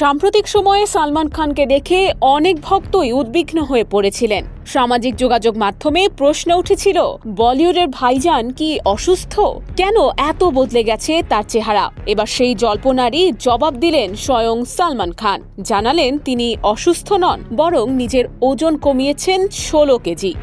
সাম্প্রতিক সময়ে সালমান খানকে দেখে অনেক ভক্তই উদ্বিগ্ন হয়ে পড়েছিলেন। সামাজিক যোগাযোগ মাধ্যমে প্রশ্ন উঠেছিল, বলিউডের ভাইজান কি অসুস্থ? কেন এত বদলে গেছে তার চেহারা? এবার সেই জল্পনারই জবাব দিলেন স্বয়ং সালমান খান। জানালেন তিনি অসুস্থ নন, বরং নিজের ওজন কমিয়েছেন 16 কেজি।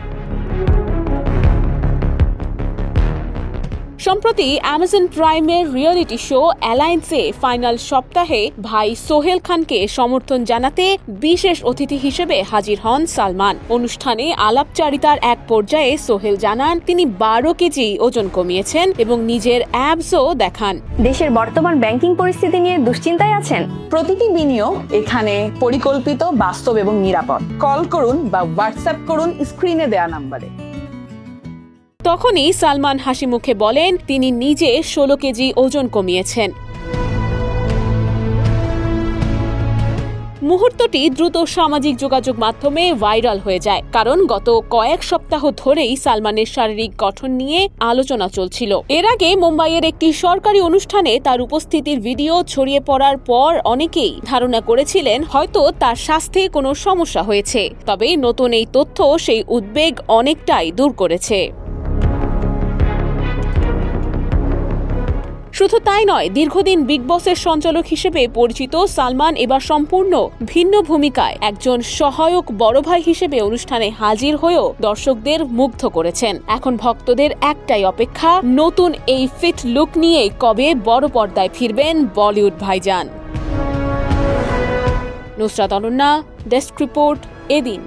সম্প্রতি অ্যামাজন প্রাইমের রিয়েলিটি শো অ্যালায়েন্সে ফাইনাল সপ্তাহে ভাই সোহেল খানকে সমর্থন জানাতে বিশেষ অতিথি হিসেবে হাজির হন সালমান। অনুষ্ঠানে আলাপচারিতার এক পর্যায়ে সোহেল জানান তিনি 12 কেজি ওজন কমিয়েছেন এবং নিজের অ্যাবসও দেখান। দেশের বর্তমান ব্যাংকিং পরিস্থিতি নিয়ে দুশ্চিন্তায় আছেন? প্রতিটি বিনিয়োগ এখানে পরিকল্পিত, বাস্তব এবং নিরাপদ। কল করুন বা হোয়াটসঅ্যাপ করুন স্ক্রিনে দেয়া নম্বরে। তখনই সালমান হাসি মুখে বলেন তিনি নিজে 16 কেজি ওজন কমিয়েছেন। মুহূর্তটি দ্রুত সামাজিক যোগাযোগ মাধ্যমে ভাইরাল হয়ে যায়, কারণ গত কয়েক সপ্তাহ ধরেই সালমানের শারীরিক গঠন নিয়ে আলোচনা চলছিল। এর আগে মুম্বাইয়ের একটি সরকারি অনুষ্ঠানে তার উপস্থিতির ভিডিও ছড়িয়ে পড়ার পর অনেকেই ধারণা করেছিলেন হয়তো তার স্বাস্থ্যে কোনো সমস্যা হয়েছে। তবে নতুন এই তথ্য সেই উদ্বেগ অনেকটাই দূর করেছে। শুধু তাই নয়, দীর্ঘদিন বিগ বসের সঞ্চালক হিসেবে পরিচিত সালমান এবার সম্পূর্ণ ভিন্ন ভূমিকায় একজন সহায়ক বড় ভাই হিসেবে অনুষ্ঠানে হাজির হয়েও দর্শকদের মুগ্ধ করেছেন। এখন ভক্তদের একটাই অপেক্ষা, নতুন এই ফিট লুক নিয়ে কবে বড় পর্দায় ফিরবেন বলিউড ভাইজান। নুসরাত অনন্যা, ডেস্ক রিপোর্ট, এদিন।